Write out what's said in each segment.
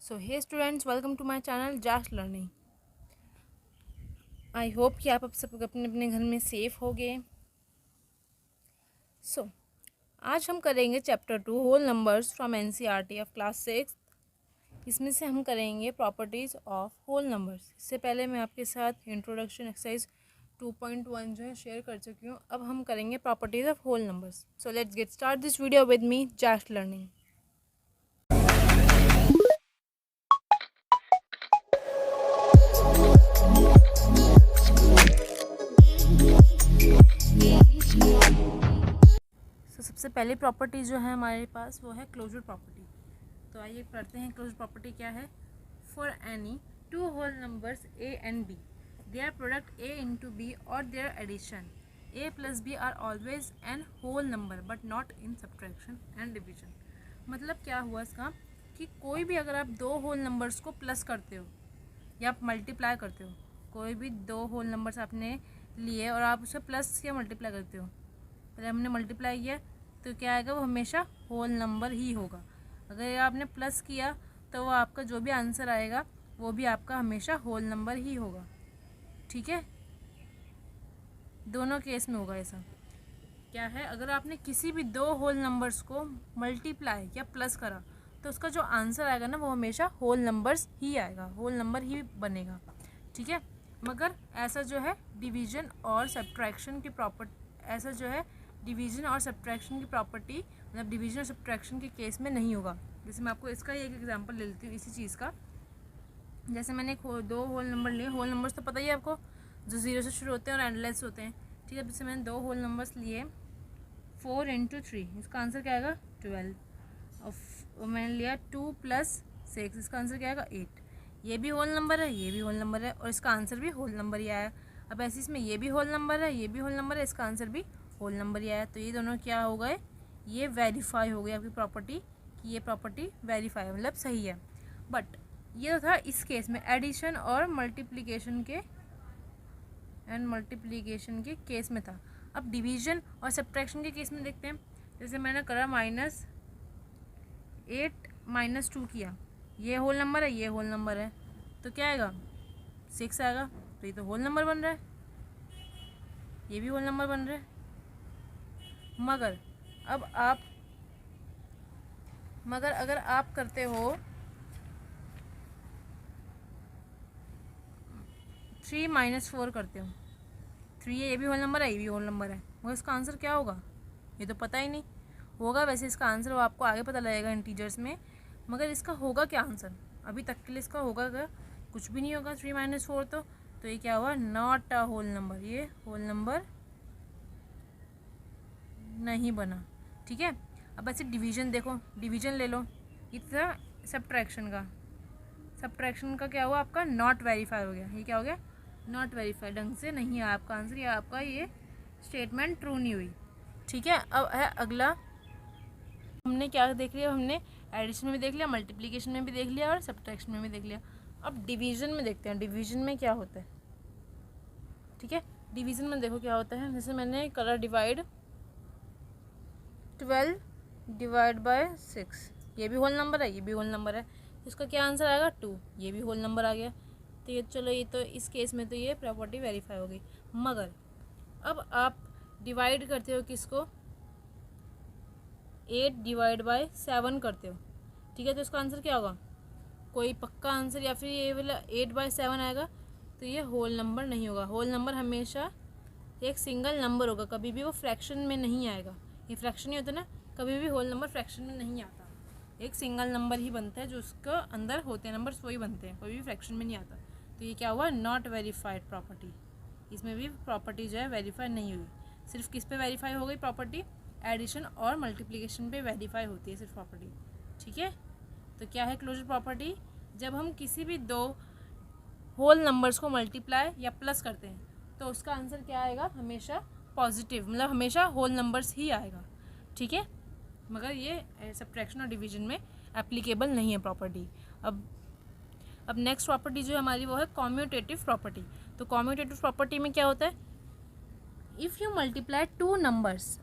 So hey students, welcome to my channel just learning. I hope कि आप सब अपने अपने घर में सेफ होगे। आज हम करेंगे chapter 2 whole numbers from NCERT of class 6। इसमें से हम करेंगे प्रॉपर्टीज़ ऑफ होल नंबर्स। इससे पहले मैं आपके साथ इंट्रोडक्शन एक्सरसाइज 2.1 जो है शेयर कर चुकी हूँ। अब हम करेंगे properties of whole numbers. So let's get start this video with me just learning. सबसे पहली प्रॉपर्टी जो है हमारे पास वो है क्लोजर प्रॉपर्टी। तो आइए पढ़ते हैं क्लोजर प्रॉपर्टी क्या है। For any two whole numbers a and b, their product a into b और their addition a plus b are always a whole number but not in subtraction and division. मतलब क्या हुआ इसका कि कोई भी अगर आप दो होल नंबर्स को प्लस करते हो या आप मल्टीप्लाई करते हो, कोई भी दो होल नंबर्स आपने लिए और आप उसे प्लस या मल्टीप्लाई करते हो, पहले हमने मल्टीप्लाई किया तो क्या आएगा, वो हमेशा होल नंबर ही होगा। अगर आपने प्लस किया तो वो आपका जो भी आंसर आएगा वो भी आपका हमेशा होल नंबर ही होगा। ठीक है, दोनों केस में होगा ऐसा। क्या है, अगर आपने किसी भी दो होल नंबर्स को मल्टीप्लाई या प्लस करा तो उसका जो आंसर आएगा ना वो हमेशा होल नंबर्स ही आएगा, होल नंबर ही बनेगा। ठीक है, मगर ऐसा जो है डिवीजन और सब्ट्रैक्शन की ऐसा जो है डिवीजन और सब्ट्रैक्शन की प्रॉपर्टी, मतलब डिवीजन और सब्ट्रैक्शन के केस में नहीं होगा। जैसे मैं आपको इसका ही एक एग्जांपल ले लेती हूँ इसी चीज़ का। जैसे मैंने दो होल नंबर लिए, होल नंबर्स तो पता ही है आपको, जो ज़ीरो से शुरू होते हैं और एंडलेस होते हैं। ठीक है, जैसे मैंने दो होल नंबर्स लिए 4 × 3, इसका आंसर क्या आएगा 12। और मैंने लिया 2 + 6, इसका आंसर क्या आएगा 8। ये भी होल नंबर है, ये भी होल नंबर है और इसका आंसर भी होल नंबर ही आया। अब ऐसे इसमें ये भी होल नंबर है, ये भी होल नंबर है, इसका आंसर भी होल नंबर ही आया। तो ये दोनों क्या हो गए, ये वेरीफाई हो गई आपकी प्रॉपर्टी कि ये प्रॉपर्टी वेरीफाई मतलब सही है। बट ये था इस केस में एडिशन और मल्टीप्लिकेशन के केस में था। अब डिवीजन और सब्ट्रैक्शन के केस में देखते हैं। जैसे मैंने करा -8 - 2 किया, ये होल नंबर है, ये होल नंबर है, तो क्या आएगा 6 आएगा। तो ये तो होल नंबर बन रहा है, ये भी होल नंबर बन रहा है। मगर अगर आप करते हो 3 - 4 करते हो, 3 है, ये भी होल नंबर है, ये भी होल नंबर है, मगर इसका आंसर क्या होगा ये तो पता ही नहीं होगा। वैसे इसका आंसर वो आपको आगे पता लगेगा इंटीजर्स में, मगर इसका होगा क्या आंसर अभी तक के लिए इसका होगा क्या, कुछ भी नहीं होगा। 3 - 4 तो ये क्या हुआ, नॉट अ होल नंबर, ये होल नंबर नहीं बना। ठीक है, अब ऐसे डिवीजन देखो, डिवीजन ले लो, ये था सब्ट्रैक्शन का क्या हुआ, आपका नॉट वेरीफाई हो गया। ये क्या हो गया, नॉट वेरीफाई, ढंग से नहीं आया आपका आंसर, या आपका ये स्टेटमेंट ट्रू नहीं हुई। ठीक है, अब है अगला, हमने क्या देख लिया, हमने एडिशन में भी देख लिया, मल्टीप्लिकेशन में भी देख लिया और सब्ट्रैक्शन में भी देख लिया। अब डिवीजन में देखते हैं, डिवीजन में क्या होता है। ठीक है, डिवीजन में देखो क्या होता है। जैसे मैंने करा डिवाइड 12/6, ये भी होल नंबर है, ये भी होल नंबर है, इसका क्या आंसर आएगा 2, ये भी होल नंबर आ गया। तो ये चलो, ये तो इस केस में तो ये प्रॉपर्टी वेरीफाई हो गई। मगर अब आप डिवाइड करते हो किसको, 8/7 करते हो। ठीक है, तो इसका आंसर क्या होगा, कोई पक्का आंसर या फिर ये वाला 8/7 आएगा, तो ये होल नंबर नहीं होगा। होल नंबर हमेशा एक सिंगल नंबर होगा, कभी भी वो फ्रैक्शन में नहीं आएगा। ये फ्रैक्शन नहीं होता ना, कभी भी होल नंबर फ्रैक्शन में नहीं आता, एक सिंगल नंबर ही बनता है, जो उसका अंदर होते हैं नंबर्स वही बनते हैं, कोई भी फ्रैक्शन में नहीं आता। तो ये क्या हुआ, नॉट वेरीफाइड प्रॉपर्टी, इसमें भी प्रॉपर्टी जो है वेरीफाई नहीं हुई। सिर्फ किस पे वेरीफाई हो गई प्रॉपर्टी, एडिशन और मल्टीप्लिकेशन पे वेरीफाई होती है सिर्फ प्रॉपर्टी। ठीक है, तो क्या है क्लोजर प्रॉपर्टी, जब हम किसी भी दो होल नंबर्स को मल्टीप्लाई या प्लस करते हैं तो उसका आंसर क्या आएगा, हमेशा पॉजिटिव, मतलब हमेशा होल नंबर्स ही आएगा। ठीक है, मगर ये सब्ट्रैक्शन और डिवीजन में एप्लीकेबल नहीं है प्रॉपर्टी। अब नेक्स्ट प्रॉपर्टी जो है हमारी वो है कॉम्यूटेटिव प्रॉपर्टी। तो कॉम्यूटेटिव प्रॉपर्टी में क्या होता है, if you multiply 2 numbers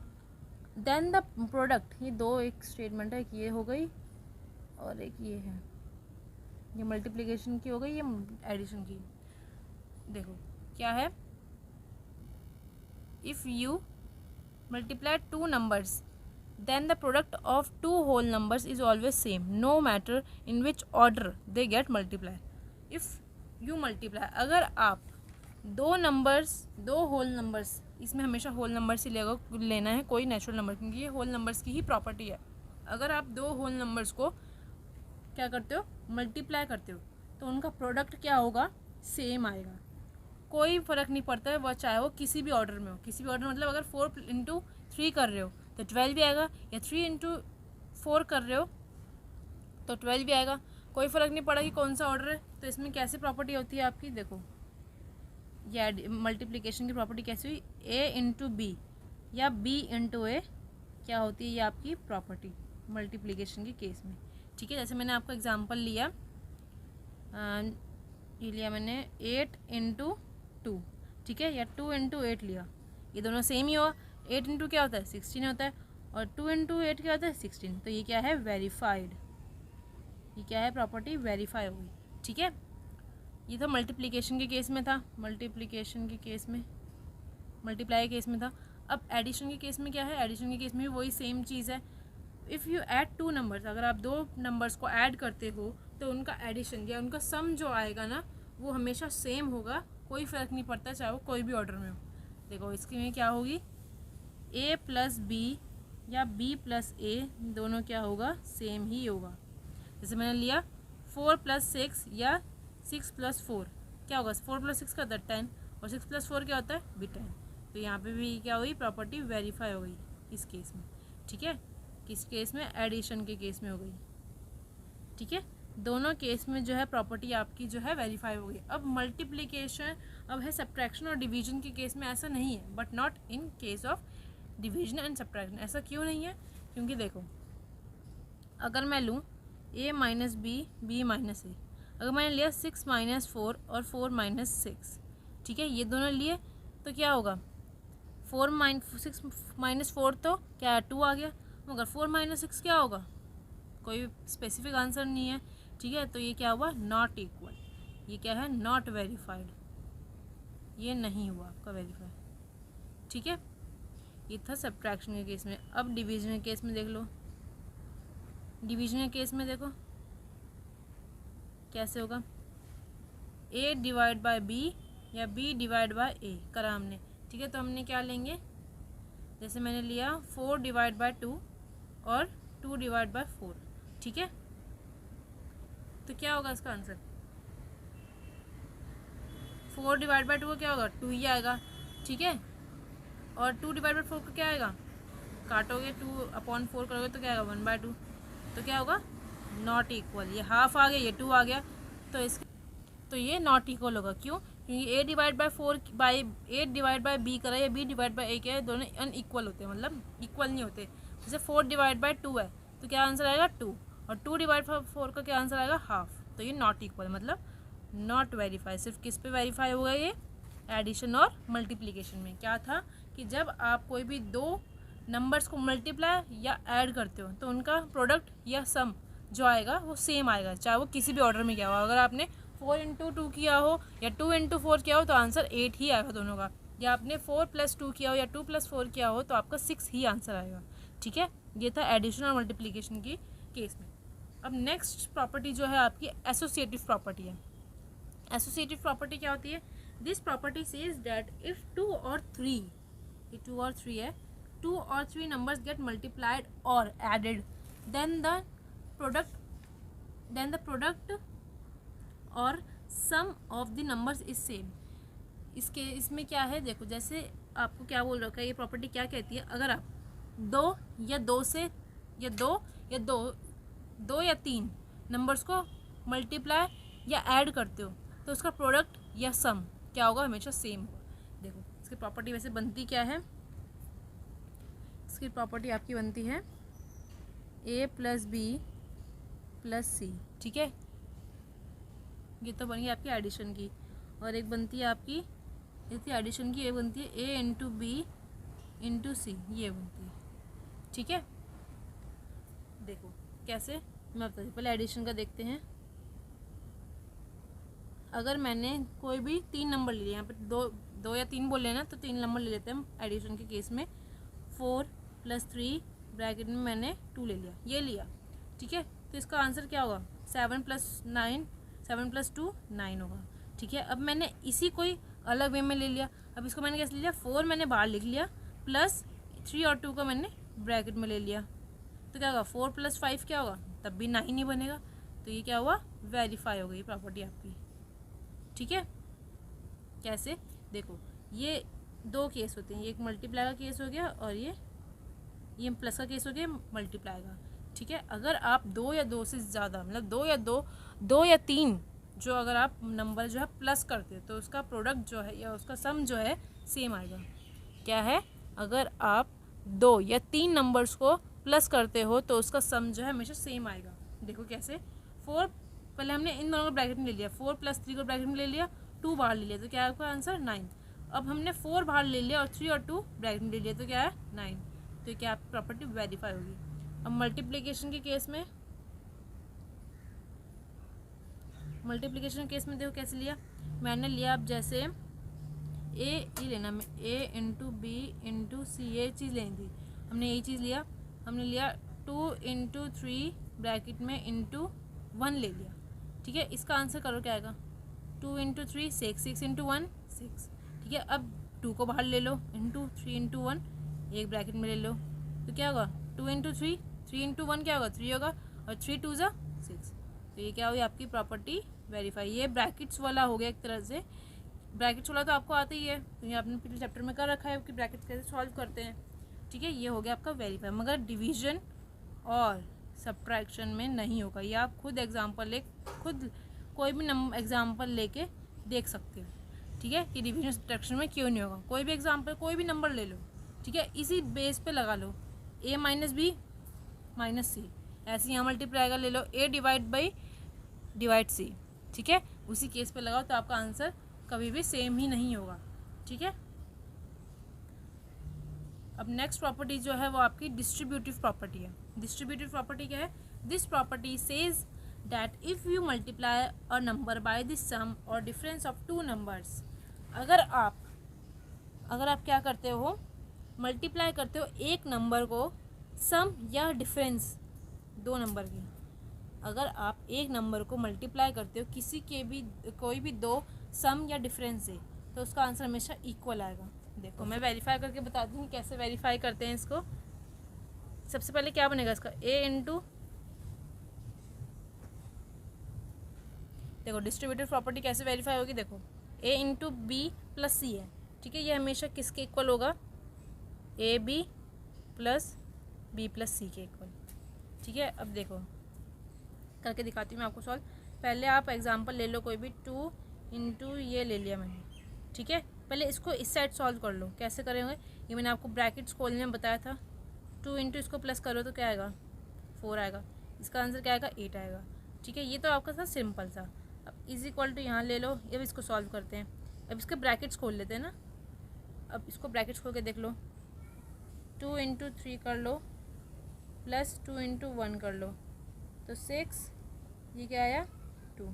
then the product, ये दो एक स्टेटमेंट है कि ये हो गई और एक ये है, ये मल्टीप्लिकेशन की हो गई, ये एडिशन की। देखो क्या है, if you multiply two numbers then the product of two whole numbers is always same no matter in which order they get multiplied। if you multiply, अगर आप दो नंबर्स, दो होल नंबर्स, इसमें हमेशा होल नंबर्स ही लेना है, कोई natural number, क्योंकि ये होल नंबर्स की ही प्रॉपर्टी है। अगर आप दो होल नंबर्स को क्या करते हो, मल्टीप्लाई करते हो, तो उनका प्रोडक्ट क्या होगा, सेम आएगा। कोई फ़र्क नहीं पड़ता है वह चाहे वो किसी भी ऑर्डर में हो, किसी भी ऑर्डर मतलब अगर 4 इंटू 3 कर रहे हो तो 12 भी आएगा, या 3 इंटू 4 कर रहे हो तो 12 भी आएगा, कोई फ़र्क नहीं पड़ा कि कौन सा ऑर्डर है। तो इसमें कैसी प्रॉपर्टी होती है आपकी, देखो ये मल्टीप्लिकेशन की प्रॉपर्टी कैसी हुई, a इंटू बी या b इंटू ए क्या होती है, ये आपकी प्रॉपर्टी मल्टीप्लिकेशन के केस में। ठीक है, जैसे मैंने आपका एग्जांपल लिया, ये लिया मैंने 8 इंटू 2, ठीक है, या 2 इंटू 8 लिया, ये दोनों सेम ही हुआ। 8 इंटू क्या होता है, 16 होता है, और 2 इंटू 8 क्या होता है, 16। तो ये क्या है, वेरीफाइड, ये क्या है, प्रॉपर्टी वेरीफाई हो गई। ठीक है, ये था मल्टीप्लिकेशन के केस में था, मल्टीप्लिकेशन के केस में, मल्टीप्लाई के केस में था। अब एडिशन के केस में क्या है, एडिशन के केस में भी वही सेम चीज़ है। If you add two numbers, अगर आप दो नंबर्स को ऐड करते हो तो उनका एडिशन या उनका सम जो आएगा ना वो हमेशा सेम होगा, कोई फ़र्क नहीं पड़ता चाहे वो कोई भी ऑर्डर में हो। देखो इसकी में क्या होगी, a प्लस बी या b प्लस a दोनों क्या होगा, सेम ही होगा। जैसे मैंने लिया 4 प्लस 6 या 6 प्लस 4 क्या होगा, 4 प्लस 6 का होता है 10, और 6 प्लस 4 क्या होता है भी 10। तो यहाँ पे भी क्या हुई, प्रॉपर्टी वेरीफाई हो गई इस केस में। ठीक है, किस केस में, एडिशन के केस में हो गई। ठीक है, दोनों केस में जो है प्रॉपर्टी आपकी जो है वेरीफाई हो गई। अब मल्टीप्लिकेशन, अब है सब्ट्रैक्शन और डिवीजन के केस में ऐसा नहीं है, but not in case of division and subtraction. ऐसा क्यों नहीं है, क्योंकि देखो अगर मैं लूँ a minus b, b minus a, अगर मैंने लिया 6 माइनस 4 और 4 माइनस 6, ठीक है, ये दोनों लिए तो क्या होगा, 6 माइनस 4 तो क्या 2 आ गया, मगर 4 माइनस 6 क्या होगा, कोई स्पेसिफिक आंसर नहीं है। ठीक है, तो ये क्या हुआ, नॉट इक्वल, ये क्या है, नॉट वेरीफाइड, ये नहीं हुआ आपका वेरीफाई। ठीक है, ये था सब्ट्रैक्शन के केस में। अब डिवीजन के केस में देख लो, डिवीजन के केस में देखो कैसे होगा, a डिवाइड बाय b या b डिवाइड बाय a करा हमने। ठीक है, तो हमने क्या लेंगे, जैसे मैंने लिया 4 डिवाइड बाय 2 और 2 डिवाइड बाय 4। ठीक है, तो क्या होगा इसका आंसर, 4 डिवाइड बाय 2 का क्या होगा, 2 ही आएगा। ठीक है, और 2 डिवाइड बाय 4 का क्या आएगा, काटोगे 2/4 करोगे तो क्या आएगा, 1/2। तो क्या होगा, नॉट इक्वल, ये हाफ आ गया, ये 2 आ गया, तो इसके तो ये नॉट इक्वल होगा। क्यों, क्योंकि a divide by 4 by 8 divide by b करा या b डिवाइड बाय a क्या है, दोनों अनइक्वल होते हैं, मतलब इक्वल नहीं होते। जैसे 4 डिवाइड बाय 2 है तो क्या आंसर आएगा 2, और 2 डिवाइड बाय 4 का क्या आंसर आएगा हाफ। तो ये नॉट इक्वल मतलब नॉट वेरीफाई। सिर्फ किस पे वेरीफाई होगा, ये एडिशन और मल्टीप्लिकेशन में। क्या था कि जब आप कोई भी दो नंबर्स को मल्टीप्लाई या ऐड करते हो तो उनका प्रोडक्ट या सम जो आएगा वो सेम आएगा, चाहे वो किसी भी ऑर्डर में किया हो। अगर आपने 4 इंटू 2 किया हो या 2 इंटू 4 किया हो तो आंसर 8 ही आएगा दोनों का, या आपने 4 प्लस 2 किया हो या 2 प्लस 4 किया हो तो आपका 6 ही आंसर आएगा। ठीक है, ये था एडिशन और मल्टीप्लिकेशन की केस में। अब नेक्स्ट प्रॉपर्टी जो है आपकी एसोसिएटिव प्रॉपर्टी है। एसोसिएटिव प्रॉपर्टी क्या होती है, this property says that if 2 और 3, ये 2 और 3 है, 2 और 3 numbers get multiplied or added, then the product or sum of the numbers is same। इसमें क्या है, देखो जैसे आपको क्या बोल रखा है, ये प्रॉपर्टी क्या कहती है, अगर आप दो या तीन नंबर्स को मल्टीप्लाई या ऐड करते हो तो उसका प्रोडक्ट या सम क्या होगा, हमेशा सेम होगा। देखो इसकी प्रॉपर्टी वैसे बनती क्या है, इसकी प्रॉपर्टी आपकी बनती है a प्लस बी प्लस सी। ठीक है, ये तो बन गई आपकी एडिशन की, और एक बनती है आपकी, ये थी एडिशन की, ये बनती है a इंटू बी इंटू सी, ये बनती है। ठीक है, देखो कैसे मैं बताती हूँ, पहले एडिशन का देखते हैं। अगर मैंने कोई भी 3 नंबर ले लिया, यहाँ पे दो या 3 बोले ना, तो 3 नंबर ले लेते हैं हम एडिशन के केस में। 4 + 3 ब्रैकेट में मैंने 2 ले लिया, ये लिया, ठीक है। तो इसका आंसर क्या होगा? 7 + 9, 7 + 2 9 होगा, ठीक है। अब मैंने इसी कोई अलग वे में ले लिया। अब इसको मैंने कैसे लिया? 4 मैंने बाहर लिख लिया, प्लस 3 और 2 का मैंने ब्रैकेट में ले लिया। तो क्या होगा? 4 + 5 क्या होगा? तब भी 9 ही बनेगा। तो ये क्या हुआ? वेरीफाई हो गई प्रॉपर्टी आपकी, ठीक है। कैसे? देखो, ये 2 केस होते हैं, ये एक मल्टीप्लाई का केस हो गया और ये प्लस का केस हो गया मल्टीप्लाई का, ठीक है। अगर आप 2 या 2 से ज़्यादा, मतलब 2 या 3 जो अगर आप नंबर जो है प्लस करते हो तो उसका प्रोडक्ट जो है या उसका सम जो है सेम आएगा। क्या है? अगर आप 2 या 3 नंबर्स को प्लस करते हो तो उसका सम जो है हमेशा सेम आएगा। देखो कैसे? 4 पहले हमने इन दोनों को ब्रैकेट में ले लिया, 4 + 3 को ब्रैकेट में ले लिया, 2 बाहर ले लिया, तो क्या है आपका आंसर? 9। अब हमने 4 बाहर ले लिया और 3 और 2 ब्रैकेट में ले लिया, तो क्या है? 9। तो क्या आपकी प्रॉपर्टी वेरीफाई होगी। अब मल्टीप्लिकेशन के केस में, देखो कैसे लिया मैंने लिया। अब जैसे ये लेना, A × B × C, ये चीज़ लेनी थी, हमने यही चीज़ लिया। हमने लिया 2 × 3 ब्रैकेट में × 1 ले लिया, ठीक है। इसका आंसर करो क्या आएगा? 2 × 3 6, 6 × 1 6, ठीक है। अब 2 को बाहर ले लो, × 3 × 1 एक ब्रैकेट में ले लो, तो क्या होगा? 2 × 3, 3 × 1 क्या होगा? 3 होगा, और 3 × 2 = 6। तो ये क्या हुई आपकी प्रॉपर्टी वेरीफाई। ये ब्रैकेट्स वाला हो गया एक तरह से। ब्रैकेट्स वाला तो आपको आता ही है, तो ये आपने पिछले चैप्टर में कर रखा है कि ब्रैकेट्स कैसे सॉल्व करते हैं, ठीक है। ये हो गया आपका वेरीफाई। मगर डिवीजन और सब्ट्रैक्शन में नहीं होगा। ये आप खुद खुद कोई भी एग्जाम्पल लेके देख सकते हो, ठीक है, कि डिवीजन सब्ट्रैक्शन में क्यों नहीं होगा। कोई भी एग्जाम्पल, कोई भी नंबर ले लो, ठीक है, इसी बेस पे लगा लो। A - B - C, ऐसे यहाँ मल्टीप्लाई का ले लो, A / C, ठीक है, उसी केस पे लगाओ, तो आपका आंसर कभी भी सेम ही नहीं होगा, ठीक है। अब नेक्स्ट प्रॉपर्टी जो है वो आपकी डिस्ट्रीब्यूटिव प्रॉपर्टी है। डिस्ट्रीब्यूटिव प्रॉपर्टी क्या है? This property says that if you multiply a number by the sum और डिफरेंस ऑफ 2 नंबर्स, अगर आप क्या करते हो? मल्टीप्लाई करते हो एक नंबर को सम या डिफरेंस 2 नंबर की। अगर आप एक नंबर को मल्टीप्लाई करते हो कोई भी 2 सम या डिफरेंस से, तो उसका आंसर हमेशा इक्वल आएगा। देखो मैं वेरीफाई करके बताती हूँ कैसे वेरीफाई करते हैं इसको। सबसे पहले क्या बनेगा इसका? देखो डिस्ट्रीब्यूटिव प्रॉपर्टी कैसे वेरीफाई होगी। देखो A × B + C है, ठीक है। ये हमेशा किसके इक्वल होगा? AB + B + C के इक्वल, ठीक है। अब देखो करके दिखाती हूँ मैं आपको सॉल्व। पहले आप एग्जांपल ले लो कोई भी, 2 × ये ले लिया मैंने, ठीक है। पहले इसको इस साइड सॉल्व कर लो। कैसे करेंगे? ये मैंने आपको ब्रैकेट्स खोलने में बताया था। 2 × इसको प्लस करो तो क्या आएगा? 4 आएगा। इसका आंसर क्या आएगा? 8 आएगा, ठीक है। ये तो आपका था सिंपल सा। अब = यहाँ ले लो। अब इसको सॉल्व करते हैं। अब इसके ब्रैकेट्स खोल लेते हैं ना। अब इसको ब्रैकेट्स खोल के देख लो। 2 × 3 कर लो, प्लस 2 × 1 कर लो, तो 6, ये क्या आया? 2,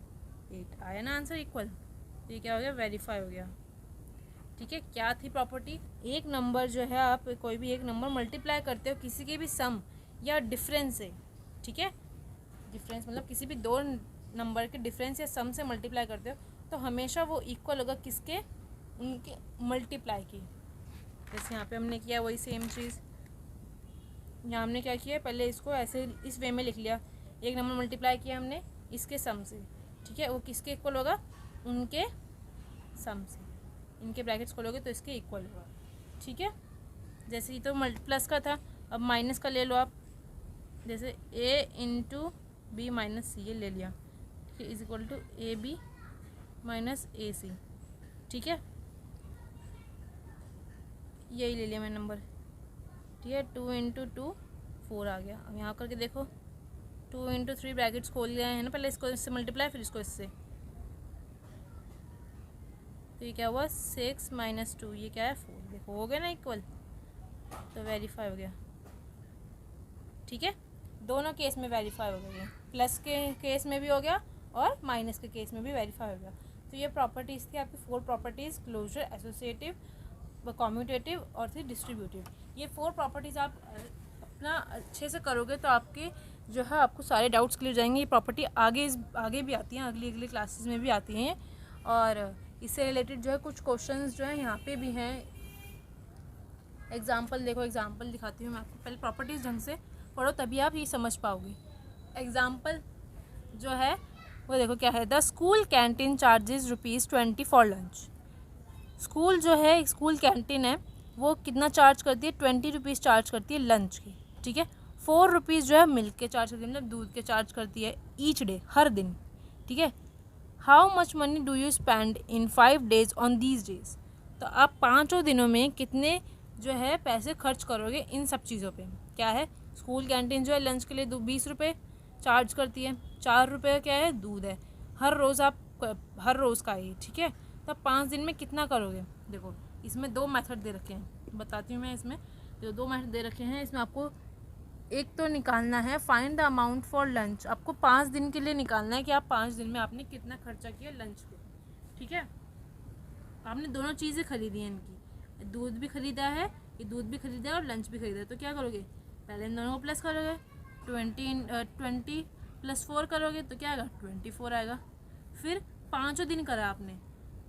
8 आया ना आंसर इक्वल। तो ये क्या हो गया? वेरीफाई हो गया, ठीक है। क्या थी प्रॉपर्टी? एक नंबर जो है, आप कोई भी एक नंबर मल्टीप्लाई करते हो किसी के भी सम या डिफरेंस से, ठीक है। डिफरेंस मतलब किसी भी 2 नंबर के डिफरेंस या सम से मल्टीप्लाई करते हो तो हमेशा वो इक्वल होगा किसके? उनके मल्टीप्लाई की। जैसे यहाँ पे हमने किया वही सेम चीज़। यहाँ हमने क्या किया? पहले इसको ऐसे इस वे में लिख लिया। एक नंबर मल्टीप्लाई किया हमने इसके सम से, ठीक है। वो किसके इक्वल होगा? उनके सम से। इनके ब्रैकेट्स खोलोगे तो इसके इक्वल होगा, ठीक है। जैसे ये तो प्लस का था, अब माइनस का ले लो आप। जैसे A × B - C ये ले लिया, ठीक है, = AB - AC, ठीक है। यही ले लिया मैंने नंबर, ठीक है। 2 × 2 4 आ गया। अब यहाँ करके देखो, 2 × 3 ब्रैकेट्स खोल लिया है ना। पहले इसको इससे मल्टीप्लाई, फिर इसको इससे, तो ये क्या हुआ? 6 - 2, ये क्या है? 4। देखो हो गया ना इक्वल, तो वेरीफाई हो गया, ठीक है। दोनों केस में वेरीफाई हो गया। प्लस के केस में भी हो गया और माइनस के केस में भी वेरीफाई हो गया। तो ये प्रॉपर्टीज़ थी आपकी 4 प्रॉपर्टीज़, क्लोजर, एसोसिएटिव, कॉम्यूटेटिव और थी डिस्ट्रीब्यूटिव। ये 4 प्रॉपर्टीज़ आप अपना अच्छे से करोगे तो आपके जो है आपको सारे डाउट्स क्लियर जाएंगे। ये प्रॉपर्टी आगे भी आती हैं, अगली क्लासेस में भी आती हैं, और इससे रिलेटेड जो है कुछ क्वेश्चंस जो है यहाँ पे भी हैं। एग्जाम्पल देखो, एग्जाम्पल दिखाती हूँ मैं आपको। पहले प्रॉपर्टीज़ ढंग से पढ़ो तभी आप ये समझ पाओगे। एग्जाम्पल जो है वो देखो क्या है। The school canteen charges ₹20 for lunch. School जो है, स्कूल कैंटीन है, वो कितना चार्ज करती है? ₹20 चार्ज करती है लंच की, ठीक है। ₹4 जो है मिल्क के चार्ज करती है, मतलब दूध के चार्ज करती है ईच डे, हर दिन, ठीक है। How much money do you spend in 5 days on these days. तो आप 5 दिनों में कितने जो है पैसे खर्च करोगे इन सब चीज़ों पे। क्या है, स्कूल कैंटीन जो है लंच के लिए ₹20 चार्ज करती है, ₹4 क्या है, दूध है, हर रोज़ हर रोज़ का है, ठीक है। तो 5 दिन में कितना करोगे? देखो इसमें 2 मेथड दे रखे हैं, बताती हूँ मैं। इसमें जो 2 मेथड दे रखे हैं, इसमें आपको एक तो निकालना है find the amount for lunch. आपको 5 दिन के लिए निकालना है कि आप 5 दिन में आपने कितना खर्चा किया लंच पे, ठीक है। आपने दोनों चीज़ें खरीदी हैं इनकी, दूध भी खरीदा है, ये दूध भी खरीदा है और लंच भी खरीदा है। तो क्या करोगे? पहले इन दोनों को प्लस करोगे, 20 + 4 करोगे तो क्या आएगा? 24 आएगा। फिर 5 दिन करा आपने,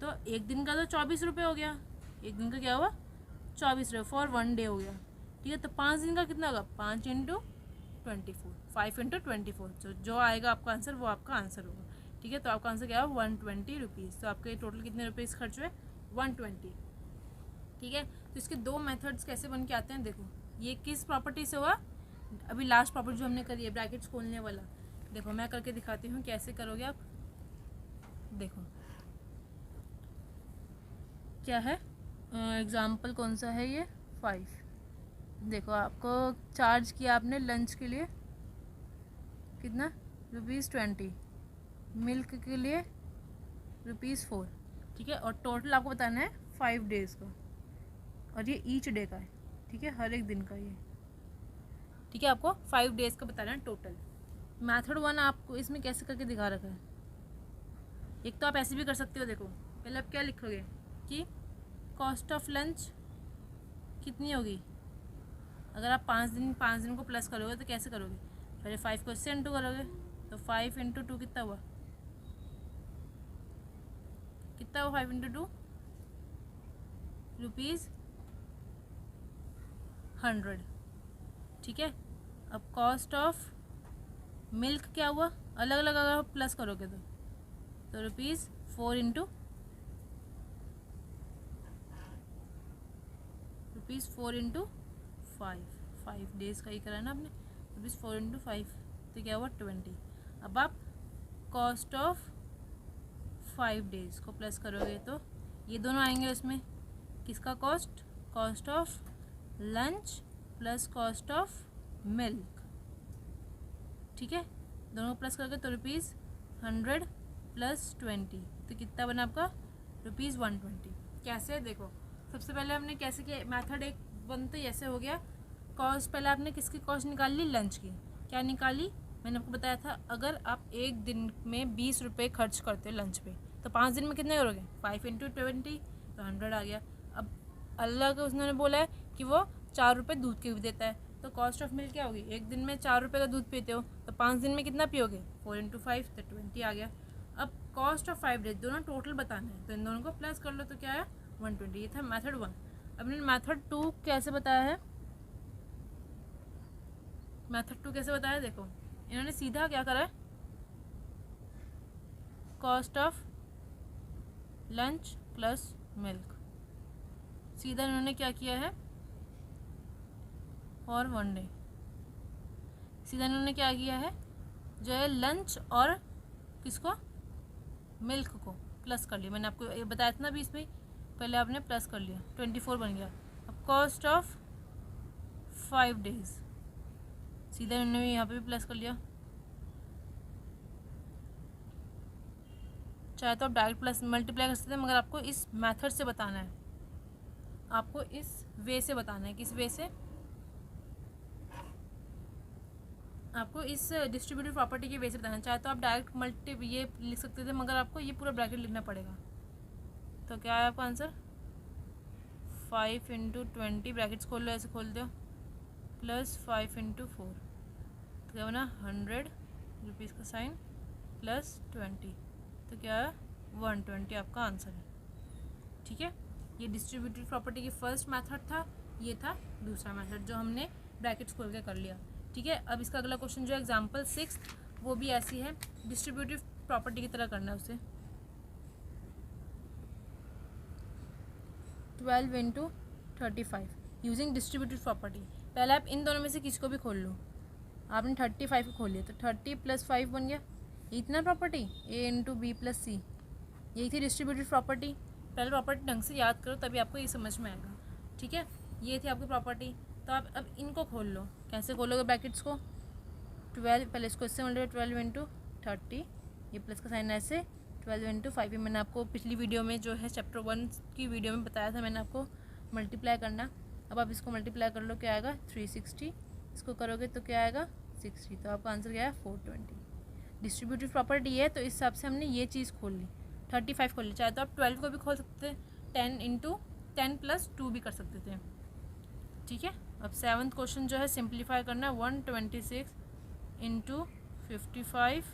तो एक दिन का तो ₹24 हो गया, एक दिन का क्या हुआ? ₹24 फॉर 1 डे हो गया, ठीक है। तो 5 दिन का कितना होगा? 5 × 24, 5 × 24, जो आएगा आपका आंसर वो आपका आंसर होगा, ठीक है। तो आपका आंसर क्या है? ₹120। तो आपके टोटल कितने रुपीज़ खर्च हुए? 120, ठीक है। तो इसके 2 मेथड्स कैसे बन के आते हैं देखो। ये किस प्रॉपर्टी से हुआ? अभी लास्ट प्रॉपर्टी जो हमने करी है, ब्रैकेट्स खोलने वाला। देखो मैं करके दिखाती हूँ कैसे करोगे आप। देखो क्या है, एग्जाम्पल कौन सा है ये? 5। देखो आपको चार्ज किया आपने लंच के लिए कितना? ₹20, मिल्क के लिए ₹4, ठीक है। और टोटल आपको बताना है 5 डेज़ का, और ये ईच डे का है, ठीक है, हर एक दिन का ये, ठीक है। आपको 5 डेज़ का बताना है टोटल। मेथड 1 आपको इसमें कैसे करके दिखा रखा है। एक तो आप ऐसे भी कर सकते हो, देखो पहले आप क्या लिखोगे कि कॉस्ट ऑफ लंच कितनी होगी। अगर आप 5 दिन को प्लस करोगे तो कैसे करोगे? पहले 5 को इससे इंटू करोगे, तो 5 × 2 कितना हुआ? 5 × 2 ₹100, ठीक है। अब कॉस्ट ऑफ मिल्क क्या हुआ? अलग अलग अगर आप प्लस करोगे तो ₹4 × 5 डेज़ का ही करा है ना आपने, ₹4 × 5, तो क्या हुआ? 20। अब आप कॉस्ट ऑफ 5 डेज़ को प्लस करोगे तो ये दोनों आएंगे उसमें। किसका cost? Cost of lunch plus cost of milk, ठीक है। दोनों को प्लस करोगे तो ₹100 + 20, तो कितना बना आपका? ₹120। कैसे? देखो सबसे पहले हमने कैसे किया, मेथड 1 तो ऐसे हो गया। कॉस्ट पहले आपने किसकी कॉस्ट निकाल ली? लंच की। क्या निकाली? मैंने आपको बताया था, अगर आप एक दिन में ₹20 खर्च करते हो लंच पे, तो 5 दिन में कितने करोगे? 5 × 20, तो 100 आ गया। अब अलग उन्होंने बोला है कि वो ₹4 दूध के भी देता है, तो कॉस्ट ऑफ मिल्क क्या होगी? एक दिन में ₹4 का दूध पीते हो, तो 5 दिन में कितना पियोगे? 4 × 5, तो 20 आ गया। अब कॉस्ट ऑफ 5 डेज, दोनों टोटल बताना है, तो इन दोनों को प्लस कर लो तो क्या आया? 120। ये था मेथड 1। अब मैंने मेथड 2 कैसे बताया है? मेथड 2 कैसे बताया? देखो इन्होंने सीधा क्या करा है, cost of lunch plus milk, सीधा इन्होंने क्या किया है? फॉर 1 डे, सीधा इन्होंने क्या किया है, जो है लंच और किसको? मिल्क को प्लस कर लिया। मैंने आपको ये बताया था ना अभी, इसमें पहले आपने प्लस कर लिया, 24 बन गया। अब कॉस्ट ऑफ 5 डेज, सीधा इन्होंने यहाँ पे भी प्लस कर लिया। चाहे तो आप डायरेक्ट प्लस मल्टीप्लाई कर सकते हैं, मगर आपको इस मेथड से बताना है, आपको इस वे से बताना है। किस वे से? आपको इस डिस्ट्रीब्यूटिव प्रॉपर्टी के बेस पे बताना, चाहे तो आप डायरेक्ट मल्टी ये लिख सकते थे, मगर आपको ये पूरा ब्रैकेट लिखना पड़ेगा। तो क्या है आपका आंसर 5 × 20, ब्रैकेट्स खोल लो, ऐसे खोल दो, प्लस 5 × 4, तो क्या बना 100 रुपीज़ का साइन प्लस 20, तो क्या है 120 आपका आंसर है। ठीक है, ये डिस्ट्रीब्यूटिव प्रॉपर्टी की फर्स्ट मेथड था, ये था दूसरा मेथड जो हमने ब्रैकेट्स खोल के कर लिया। ठीक है, अब इसका अगला क्वेश्चन जो है एग्जाम्पल 6, वो भी ऐसी है, डिस्ट्रीब्यूटिव प्रॉपर्टी की तरह करना है उसे। 12 × 35 यूजिंग डिस्ट्रीब्यूटिव प्रॉपर्टी। पहले आप इन दोनों में से किसको भी खोल लो। आपने 35 को खोल लिया तो 30 + 5 बन गया, इतना प्रॉपर्टी A × B + C, यही थी डिस्ट्रीब्यूटिव प्रॉपर्टी। पहले प्रॉपर्टी ढंग से याद करो तभी आपको ये समझ में आएगा। ठीक है, ये थी आपकी प्रॉपर्टी। तो आप अब इनको खोल लो, कैसे खोलोगे ब्रैकेट्स को, 12, पहले इसको इससे मल्टीप्लाई 12 × 30, ये प्लस का साइन ऐसे 12 × 5, मैंने आपको पिछली वीडियो में जो है चैप्टर 1 की वीडियो में बताया था, मैंने आपको मल्टीप्लाई करना। अब आप इसको मल्टीप्लाई कर लो, क्या आएगा 360, इसको करोगे तो क्या आएगा 60, तो आपका आंसर क्या है 420। डिस्ट्रीब्यूटिव प्रॉपर्टी है तो इस हिसाब से हमने ये चीज़ खोल ली, 35 खोल ली। चाहे तो आप 12 को भी खोल सकते थे, 10 × 10 + 2 भी कर सकते थे। ठीक है, अब 7th क्वेश्चन जो है सिंप्लीफाई करना है, 126 × 55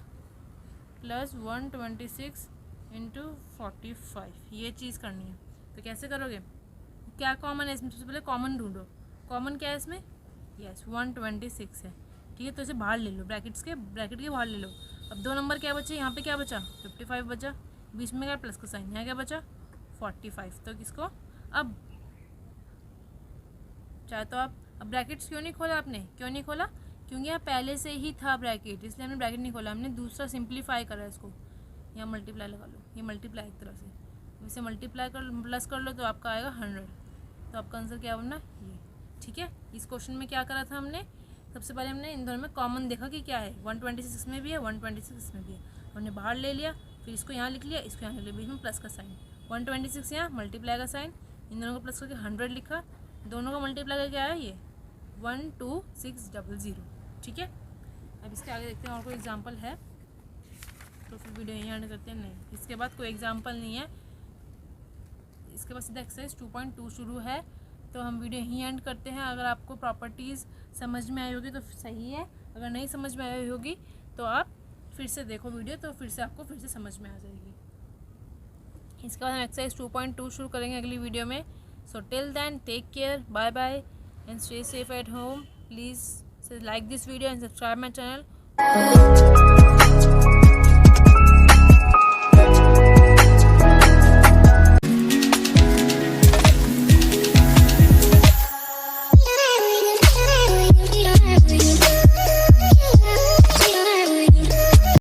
+ 126 × 45, ये चीज़ करनी है। तो कैसे करोगे, क्या कॉमन है इसमें, सबसे पहले कॉमन ढूंढो, कॉमन क्या है इसमें, यस 126 है। ठीक है, तो इसे बाहर ले लो, ब्रैकेट के बाहर ले लो। अब 2 नंबर क्या बचे, यहाँ पे क्या बचा 55 बचा, बीच में क्या प्लस का साइन, यहाँ क्या बचा 45, तो किसको अब चाहे तो आप, अब ब्रैकेट्स क्यों नहीं खोला आपने, क्यों नहीं खोला, क्योंकि यहाँ पहले से ही था ब्रैकेट, इसलिए हमने ब्रैकेट नहीं खोला, हमने दूसरा सिंप्लीफाई करा इसको। यहाँ मल्टीप्लाई लगा लो, ये मल्टीप्लाई एक तरह से, इसे मल्टीप्लाई कर प्लस कर लो तो आपका आएगा 100, तो आपका आंसर क्या बनना ये। ठीक है, इस क्वेश्चन में क्या करा था हमने, सबसे पहले हमने इन दोनों में कॉमन देखा कि क्या है, 126 में भी है, 126 में भी है, हमने बाहर ले लिया, फिर इसको यहाँ लिख लिया, इसको यहाँ लिख लिया, बीच में प्लस का साइन, 126 यहाँ मल्टीप्लाई का साइन, इन दोनों को प्लस करके 100 लिखा, दोनों का मल्टीप्लाई करके आया ये 12600। ठीक है, अब इसके आगे देखते हैं और कोई एग्जांपल है तो फिर वीडियो यहीं एंड करते हैं। नहीं, इसके बाद कोई एग्जांपल नहीं है, इसके बाद सीधा एक्सरसाइज 2.2 शुरू है, तो हम वीडियो यहीं एंड करते हैं। अगर आपको प्रॉपर्टीज़ समझ में आई होगी तो सही है, अगर नहीं समझ में आई होगी तो आप फिर से देखो वीडियो, तो फिर से आपको फिर से समझ में आ जाएगी। इसके बाद हम एक्सरसाइज 2.2 शुरू करेंगे अगली वीडियो में। So till then, take care, bye bye, and stay safe at home. Please like this video and subscribe my channel.